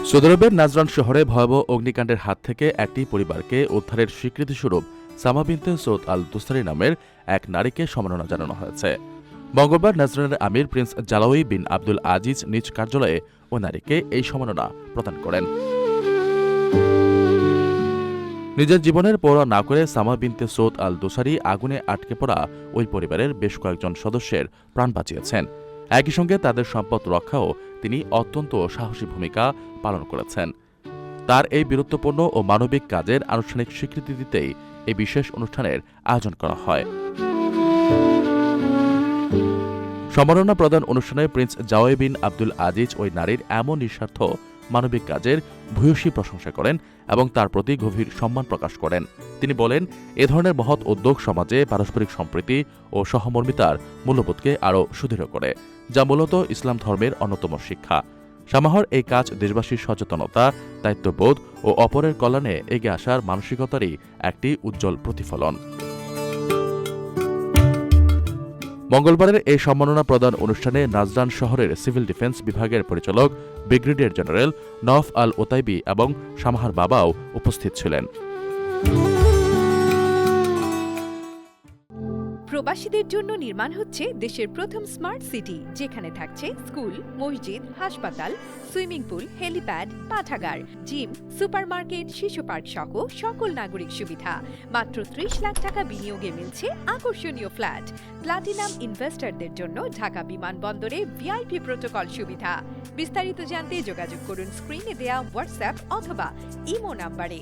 Saudi আরবের Najran শহরে ভয়াবহ অগ্নিকাণ্ডের হাত থেকে একটি পরিবারকে উদ্ধারের স্বীকৃতিস্বরূপ সামা বিনতে সৌদ আল দুস্তারি নামের এক নারীকে সম্মাননা জানানো হয়েছে। মঙ্গলবার নাজরানের আমির প্রিন্স জালাউই বিন আব্দুল আজিজ নিজ কার্যালয়ে ওই নারীকে এই সম্মাননা প্রদান করেন। নিজের জীবনের পরোয়া না করে সামা বিনতে সৌদ আল দুসারি আগুনে আটকে পড়া ওই পরিবারের বেশ কয়েকজন সদস্যের প্রাণ বাঁচিয়েছেন। একই সঙ্গে তাদের সম্পদ রক্ষাও তিনি অত্যন্ত সাহসী ভূমিকা পালন করেছেন। তার এই বীরত্বপূর্ণ ও মানবিক কাজের আনুষ্ঠানিক স্বীকৃতি দিতেই এই বিশেষ অনুষ্ঠানের আয়োজন করা হয়। সম্মাননা প্রদান অনুষ্ঠানে প্রিন্স জাওয়াই বিন আব্দুল আজিজ ওই নারীর এমন নিঃস্বার্থ মানবিক কাজের ভূয়সী প্রশংসা করেন এবং তার প্রতি গভীর সম্মান প্রকাশ করেন। তিনি বলেন, এ ধরনের মহৎ উদ্যোগ সমাজে পারস্পরিক সম্প্রীতি ও সহমর্মিতার মূল্যবোধকে আরও সুদৃঢ় করে, যা মূলত ইসলাম ধর্মের অন্যতম শিক্ষা। সামাহর এই কাজ দেশবাসীর সচেতনতা, দায়িত্ববোধ ও অপরের কল্যাণে এগিয়ে আসার মানসিকতারই একটি উজ্জ্বল প্রতিফলন। মঙ্গলবারের এই সম্মাননা প্রদান অনুষ্ঠানে নাজরান শহরের সিভিল ডিফেন্স বিভাগের পরিচালক ব্রিগেডিয়ার জেনারেল নওফ আল ওতাইবি এবং সামাহার বাবাও উপস্থিত ছিলেন। প্রবাসীদের জন্য নির্মাণ হচ্ছে দেশের প্রথম স্মার্ট সিটি, যেখানে থাকছে স্কুল, মসজিদ, হাসপাতাল, সুইমিং পুল, হেলিপ্যাড, পাঠাগার, জিম, সুপারমার্কেট, শিশু পার্ক সহ সকল নাগরিক সুবিধা। মাত্র ৩০ লাখ টাকা বিনিয়োগে মিলছে আকর্ষণীয় ফ্ল্যাট। প্লাটিনাম ইনভেস্টরদের জন্য ঢাকা বিমানবন্দরে ভিআইপি প্রোটোকল সুবিধা। বিস্তারিত জানতে যোগাযোগ করুন স্ক্রিনে দেয়া হোয়াটসঅ্যাপ অথবা ইমো নাম্বারে।